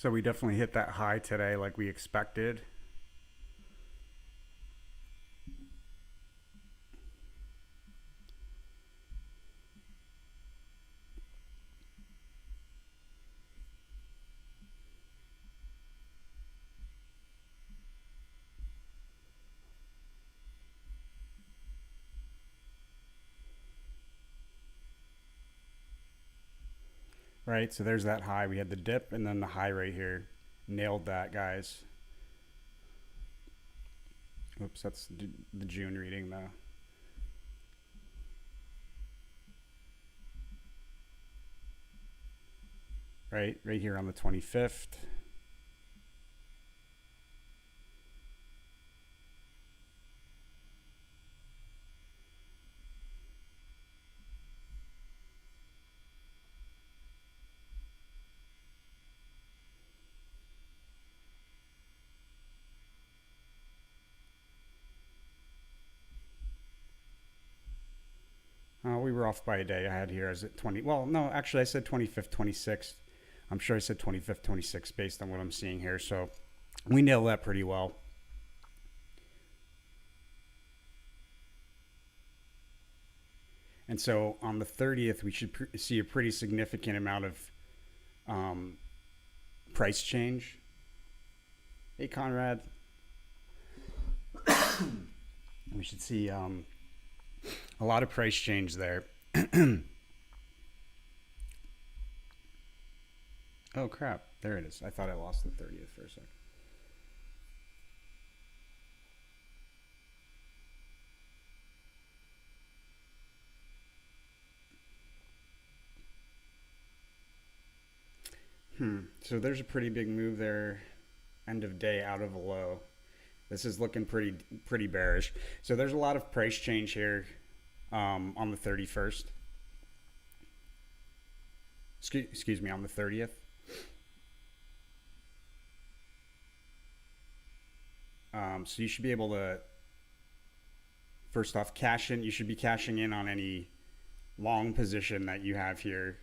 So we definitely hit that high today like we expected. Right, so there's that high. We had the dip and then the high right here. Nailed that, guys. Oops, that's the June reading though. Right here on the 25th. We were off by a day. I had here as at 20. Well, no, actually, I said 25th, 26th. I'm sure I said 25th, 26th based on what I'm seeing here. So we nailed that pretty well. And so on the 30th, we should see a pretty significant amount of um, price change. Hey, Conrad. We should see a lot of price change there. Oh, crap. There it is. I thought I lost the 30th for a second. So there's a pretty big move there. End of day out of a low. This is looking pretty bearish. So there's a lot of price change here on the 31st. Excuse me, on the 30th. So you should be able to, first off, cash in. You should be cashing in on any long position that you have here.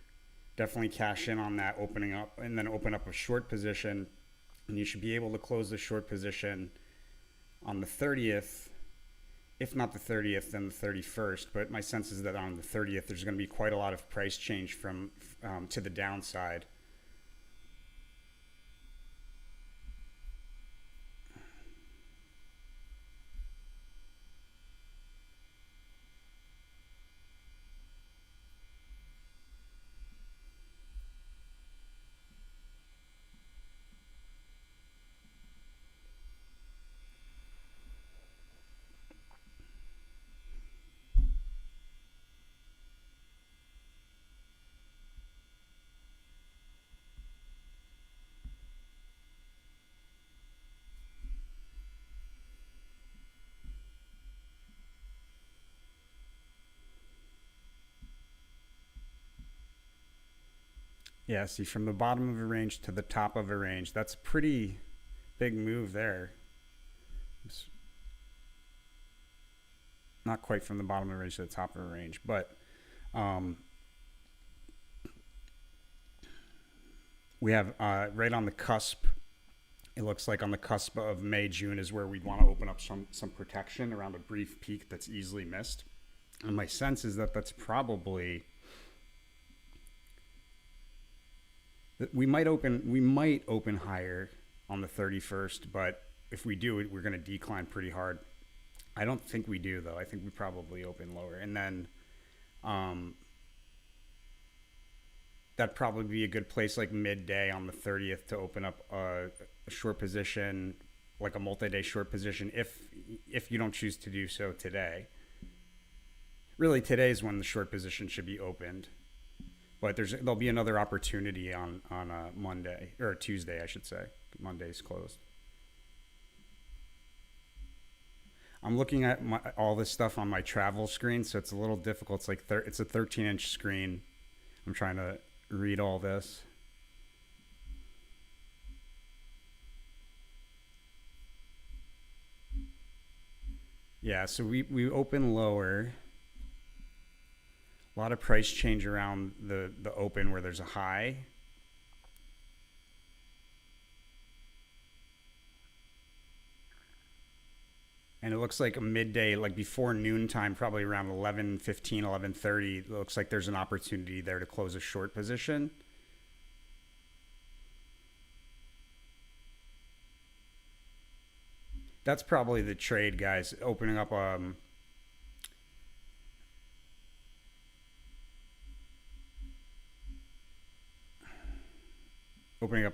Definitely cash in on that opening up and then open up a short position. And you should be able to close the short position on the 30th. If not the 30th, then the 31st. But my sense is that on the 30th, there's going to be quite a lot of price change from to the downside. Yeah, see, from the bottom of a range to the top of a range, that's a pretty big move there. It's not quite from the bottom of a range to the top of a range, but we have right on the cusp. It looks like on the cusp of May, June is where we'd want to open up some protection around a brief peak that's easily missed. And my sense is that that's probably we might open higher on the 31st, but if we do it, we're going to decline pretty hard. I don't think we do though. I think we probably open lower, and then that'd probably be a good place like midday on the 30th to open up a short position, like a multi-day short position, if you don't choose to do so today. Really, today is when the short position should be opened. But there'll be another opportunity on Monday or Tuesday, I should say. Monday's closed. I'm looking at all this stuff on my travel screen, so it's a little difficult. It's like it's a 13-inch screen. I'm trying to read all this. Yeah, so we open lower. A lot of price change around the open where there's a high. And it looks like a midday, like before noontime, probably around 11:15, 11:30. It looks like there's an opportunity there to close a short position. That's probably the trade, guys. Opening up a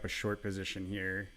short position here.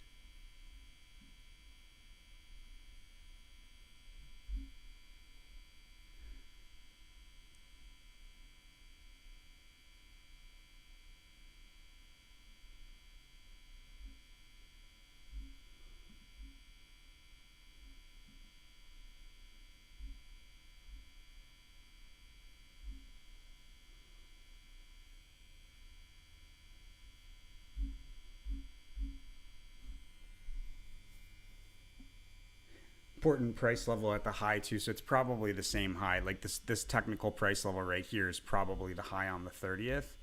Important price level at the high too, so it's probably the same high. Like this technical price level right here is probably the high on the 30th.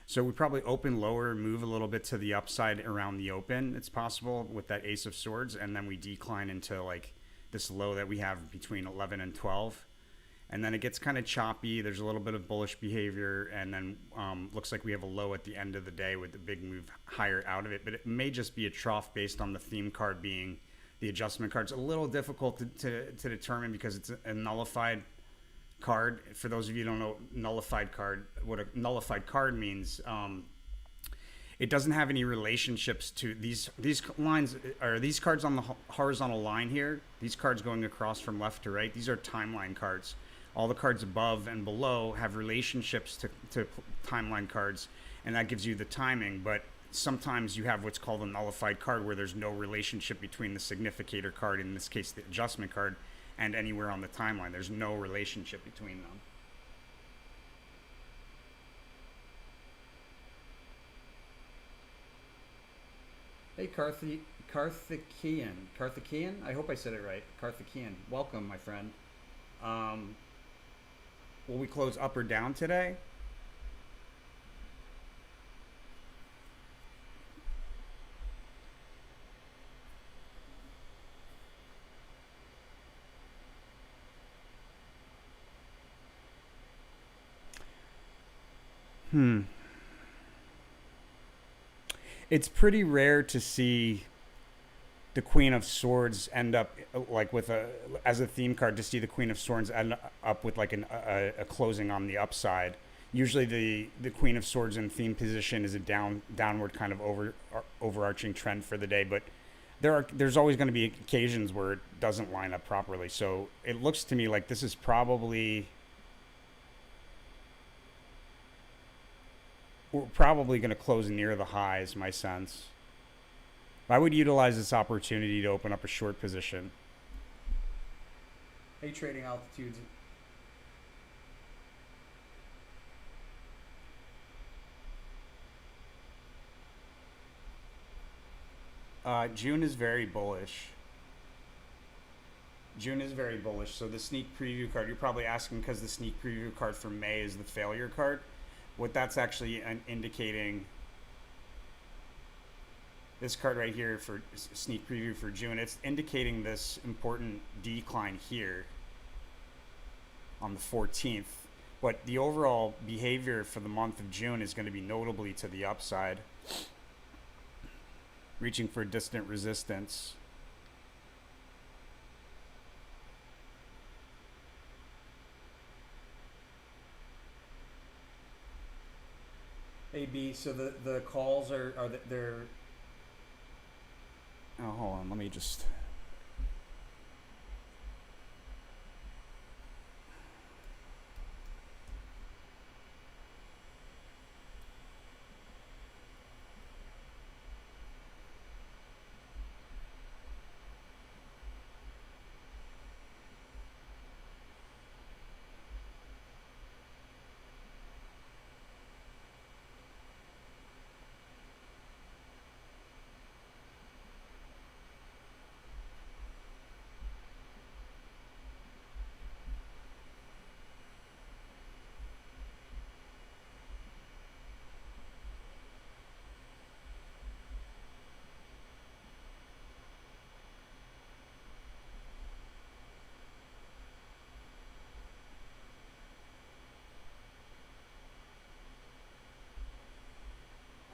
So we probably open lower, move a little bit to the upside around the open. It's possible with that Ace of Swords, and then we decline into like this low that we have between 11 and 12. And then it gets kind of choppy. There's a little bit of bullish behavior, and then looks like we have a low at the end of the day with the big move higher out of it. But it may just be a trough based on the theme card being the adjustment card. It's a little difficult to determine because it's a nullified card. For those of you who don't know nullified card, what a nullified card means, it doesn't have any relationships to these lines, or these cards on the horizontal line here. These cards going across from left to right. These are timeline cards. All the cards above and below have relationships to timeline cards, and that gives you the timing. But sometimes you have what's called a nullified card, where there's no relationship between the significator card, in this case the adjustment card, and anywhere on the timeline. There's no relationship between them. Hey, Karthikeyan. I hope I said it right. Karthikeyan. Welcome, my friend. Um, will we close up or down today? Hmm. It's pretty rare to see the Queen of Swords end up like with a as a theme card, to see the Queen of Swords end up with like a closing on the upside. Usually the Queen of Swords in theme position is a downward kind of overarching trend for the day, but there's always going to be occasions where it doesn't line up properly. So it looks to me like this is probably, we're probably going to close near the highs, my sense. I would utilize this opportunity to open up a short position. Hey, trading altitudes. June is very bullish. June is very bullish. So the sneak preview card, you're probably asking because the sneak preview card for May is the failure card. What that's actually indicating, this card right here for sneak preview for June, it's indicating this important decline here on the 14th. But the overall behavior for the month of June is going to be notably to the upside, reaching for distant resistance. AB, so the calls are they're, oh, hold on, let me just,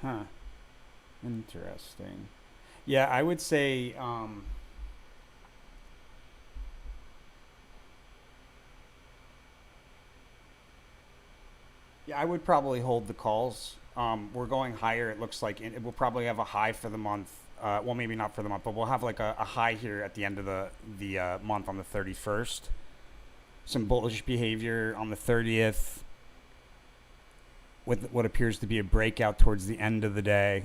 Huh. Interesting. Yeah, I would say yeah, I would probably hold the calls. We're going higher. It looks like it will probably have a high for the month. Well, maybe not for the month, but we'll have like a high here at the end of the month on the 31st. Some bullish behavior on the 30th, with what appears to be a breakout towards the end of the day.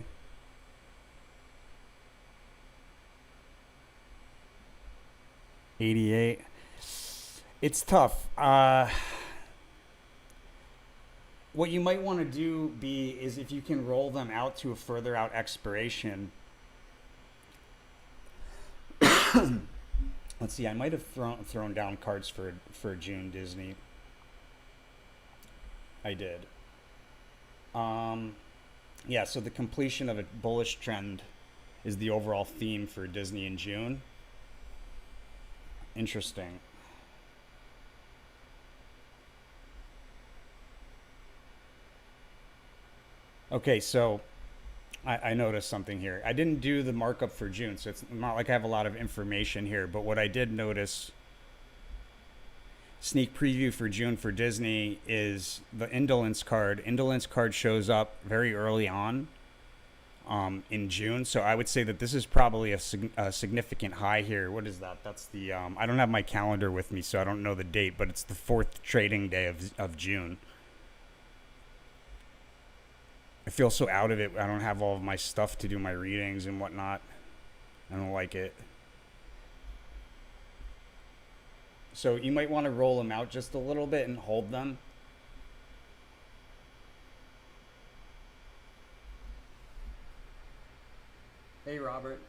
88. It's tough. What you might want to do is if you can roll them out to a further out expiration. Let's see. I might have thrown down cards for June Disney. I did. Yeah. So the completion of a bullish trend is the overall theme for Disney in June. Interesting. Okay, so I noticed something here. I didn't do the markup for June, so it's not like I have a lot of information here. But what I did notice, sneak preview for June for Disney, is the indolence card. Indolence card shows up very early on in June. So I would say that this is probably a significant high here. What is that? That's the, I don't have my calendar with me, so I don't know the date, but it's the fourth trading day of June. I feel so out of it. I don't have all of my stuff to do my readings and whatnot. I don't like it. So you might want to roll them out just a little bit and hold them. Hey, Robert.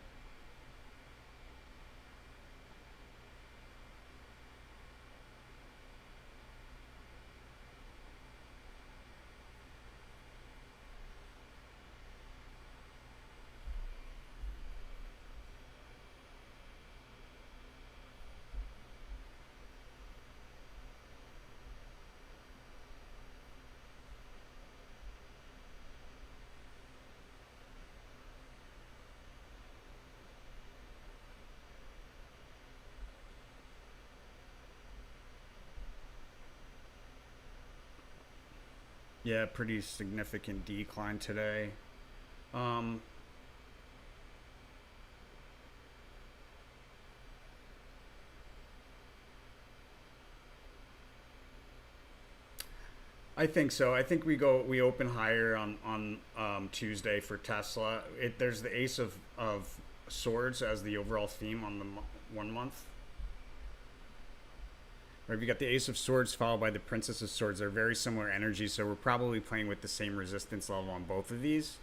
Yeah, pretty significant decline today. Um, I think so. I think we open higher on Tuesday for Tesla. There's the Ace of Swords as the overall theme on the 1 month. Or if you got the Ace of Swords followed by the Princess of Swords, they're very similar energies, so we're probably playing with the same resistance level on both of these.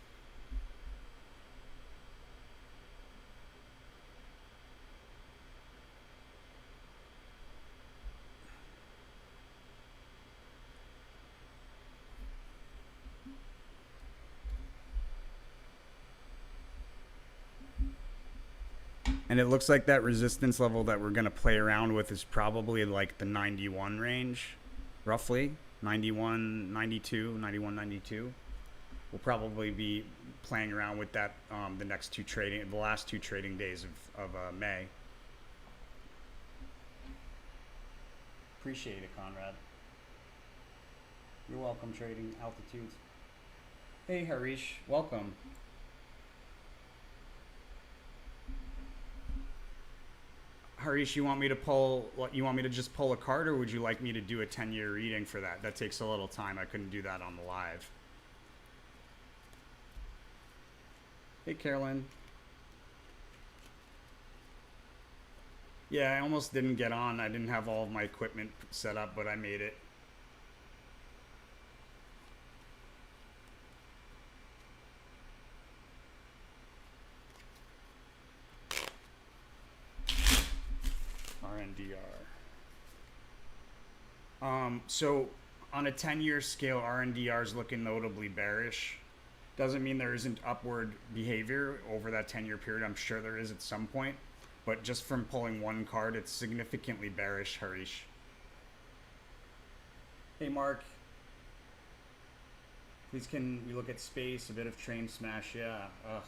And it looks like that resistance level that we're going to play around with is probably like the 91 range, roughly. 91, 92, 91, 92. We'll probably be playing around with that the last two trading days of May. Appreciate it, Conrad. You're welcome, Trading Altitudes. Hey, Harish. Welcome. Harish, you want me to pull? You want me to just pull a card, or would you like me to do a 10-year reading for that? That takes a little time. I couldn't do that on the live. Hey, Carolyn. Yeah, I almost didn't get on. I didn't have all of my equipment set up, but I made it. RNDR. So on a 10-year scale, RNDR is looking notably bearish. Doesn't mean there isn't upward behavior over that 10-year period. I'm sure there is at some point. But just from pulling one card, it's significantly bearish, Harish. Hey, Mark. Please can we look at space, a bit of train smash, yeah. Ugh.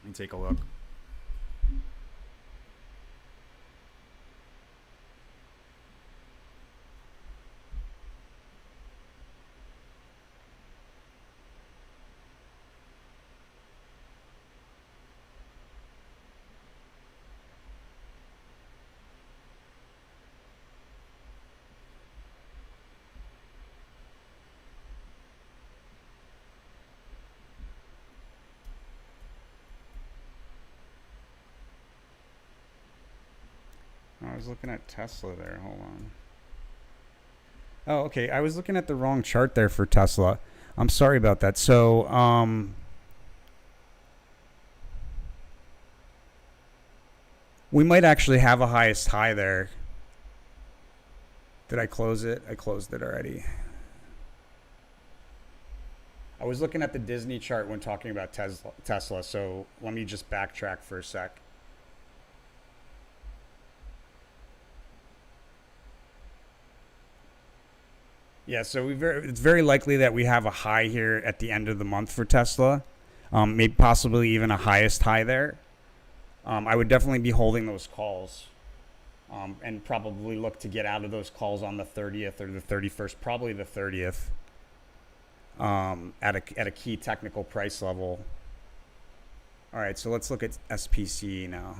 Let me take a look. I was looking at Tesla there. Hold on. Oh, okay. I was looking at the wrong chart there for Tesla. I'm sorry about that. So, we might actually have a highest high there. Did I close it? I closed it already. I was looking at the Disney chart when talking about Tesla, so let me just backtrack for a sec. Yeah, so it's very likely that we have a high here at the end of the month for Tesla, maybe possibly even a highest high there. I would definitely be holding those calls, and probably look to get out of those calls on the 30th or the 31st, probably the 30th, at a key technical price level. All right, so let's look at SPC now.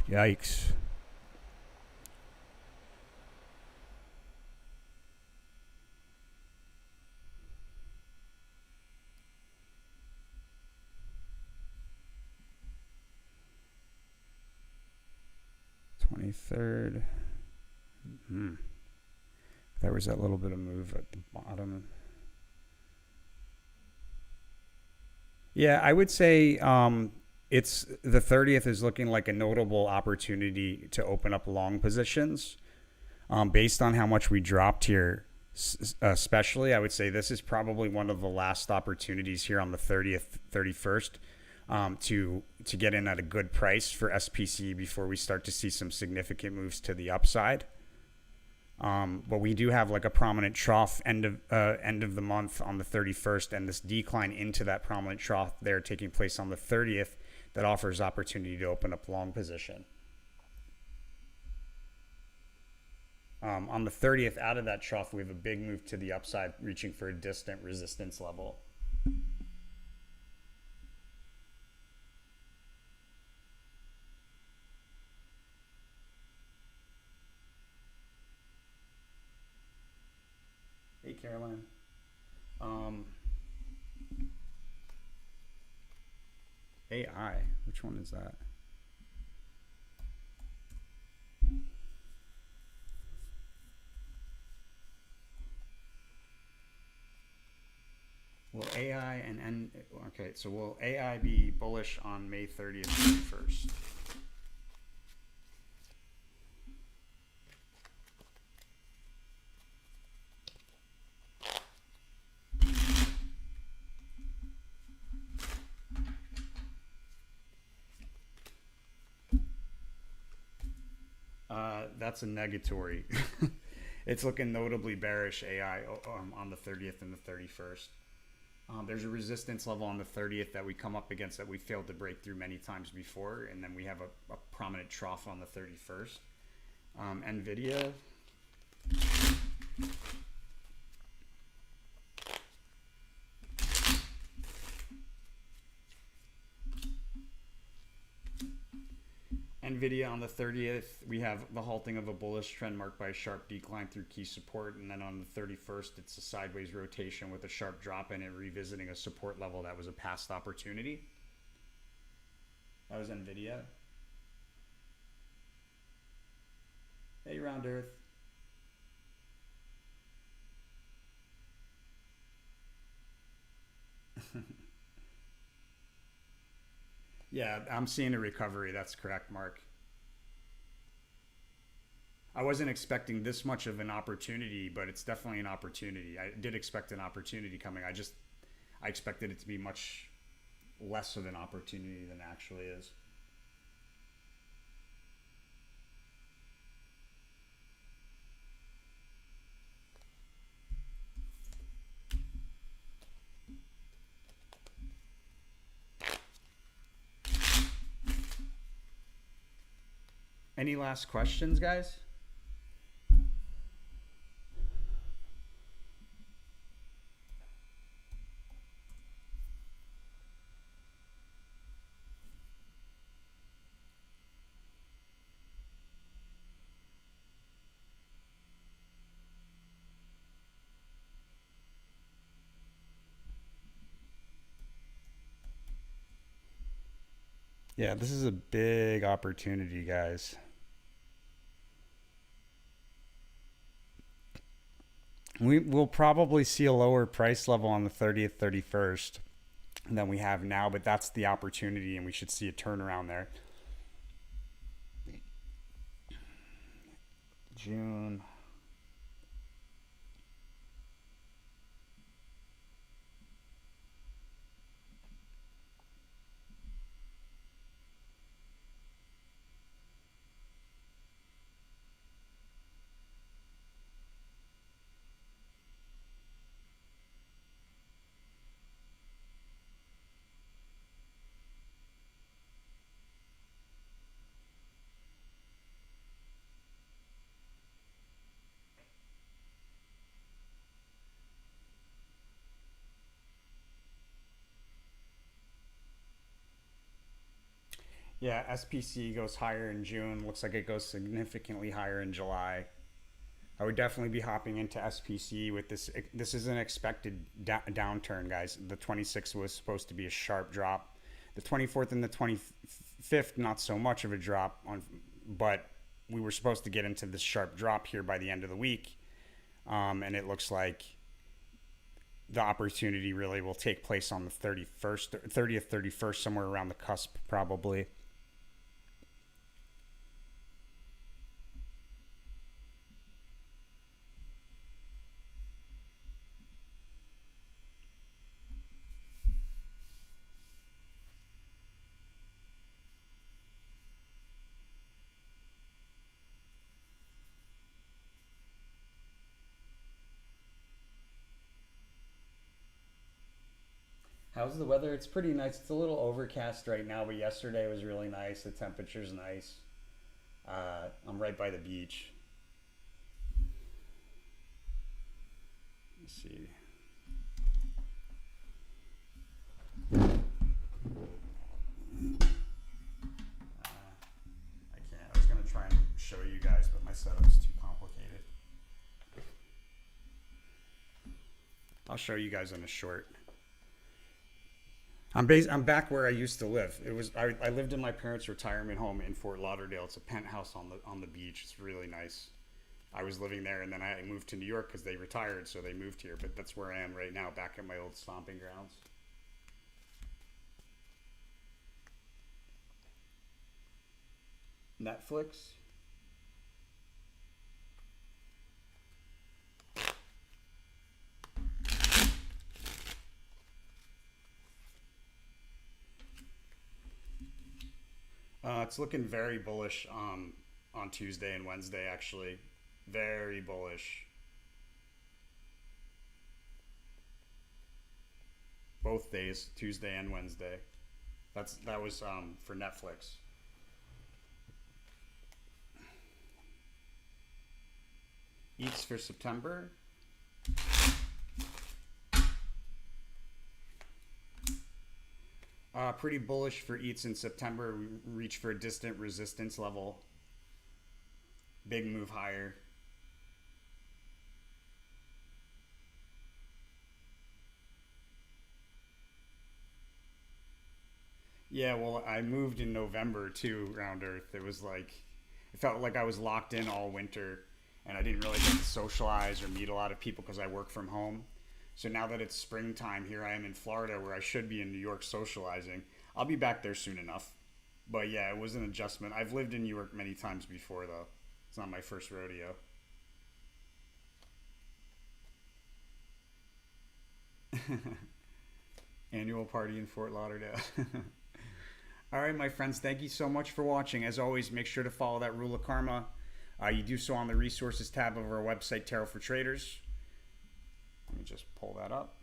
Yikes. Third. There was that little bit of move at the bottom. Yeah, I would say it's the 30th is looking like a notable opportunity to open up long positions. Based on how much we dropped here, especially, I would say this is probably one of the last opportunities here on the 30th, 31st, to get in at a good price for SPC before we start to see some significant moves to the upside. But we do have like a prominent trough end of the month on the 31st, and this decline into that prominent trough there taking place on the 30th that offers opportunity to open up long position. On the 30th, out of that trough, we have a big move to the upside, reaching for a distant resistance level. Hey, Caroline. AI, which one is that? Will AI okay, so will AI be bullish on May 30th and 1st? That's a negatory. It's looking notably bearish AI on the 30th and the 31st. There's a resistance level on the 30th that we come up against that we failed to break through many times before, and then we have a prominent trough on the 31st. NVIDIA. NVIDIA on the 30th, we have the halting of a bullish trend marked by a sharp decline through key support. And then on the 31st, it's a sideways rotation with a sharp drop in it, revisiting a support level that was a past opportunity. That was NVIDIA. Hey, Round Earth. Yeah, I'm seeing a recovery. That's correct, Mark. I wasn't expecting this much of an opportunity, but it's definitely an opportunity. I did expect an opportunity coming. I expected it to be much less of an opportunity than it actually is. Any last questions, guys? Yeah, this is a big opportunity, guys. We will probably see a lower price level on the 30th, 31st than we have now, but that's the opportunity, and we should see a turnaround there. June. Yeah, SPC goes higher in June. Looks like it goes significantly higher in July. I would definitely be hopping into SPC with this. This is an expected downturn, guys. The 26th was supposed to be a sharp drop. The 24th and the 25th, not so much of a drop, but we were supposed to get into this sharp drop here by the end of the week. And it looks like the opportunity really will take place on the 30th, 31st, somewhere around the cusp, probably. How's the weather? It's pretty nice. It's a little overcast right now, but yesterday was really nice. The temperature's nice. I'm right by the beach. Let's see. I can't. I was gonna try and show you guys, but my setup's too complicated. I'll show you guys in a short. I'm back where I used to live. I lived in my parents' retirement home in Fort Lauderdale. It's a penthouse on the beach. It's really nice. I was living there, and then I moved to New York because they retired, so they moved here. But that's where I am right now, back at my old stomping grounds. Netflix. It's looking very bullish on Tuesday and Wednesday, actually. Very bullish. Both days, Tuesday and Wednesday. That was for Netflix. Eats for September. Pretty bullish for eats in September. We reach for a distant resistance level. Big move higher. Yeah, well, I moved in November to Round Earth. It felt like I was locked in all winter, and I didn't really get to socialize or meet a lot of people because I work from home. So now that it's springtime, here I am in Florida where I should be in New York socializing. I'll be back there soon enough. But yeah, it was an adjustment. I've lived in New York many times before, though. It's not my first rodeo. Annual party in Fort Lauderdale. All right, my friends, thank you so much for watching. As always, make sure to follow that rule of karma. You do so on the resources tab of our website, Tarot for Traders. Let me just pull that up.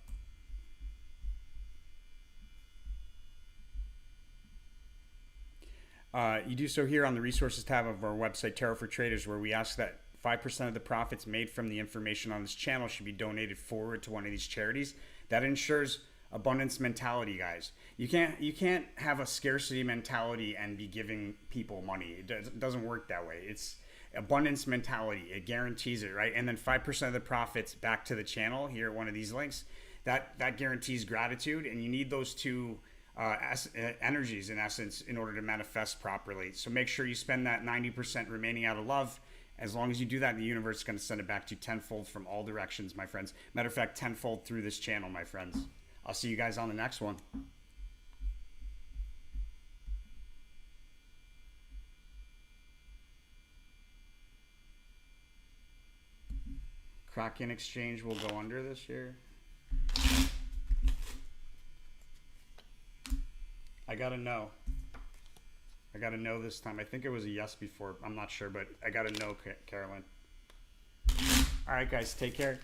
You do so here on the resources tab of our website, Tarot for Traders, where we ask that 5% of the profits made from the information on this channel should be donated forward to one of these charities. That ensures abundance mentality, guys. You can't have a scarcity mentality and be giving people money. It doesn't work that way. It's abundance mentality. It guarantees it, right? And then 5% of the profits back to the channel here at one of these links. That guarantees gratitude, and you need those two energies in essence in order to manifest properly. So make sure you spend that 90% remaining out of love. As long as you do that, the universe is going to send it back to you tenfold from all directions, my friends. Matter of fact, tenfold through this channel, my friends. I'll see you guys on the next one. Kraken Exchange will go under this year. I gotta know. I gotta know this time. I think it was a yes before. I'm not sure, but I gotta know, Carolyn. All right, guys, take care.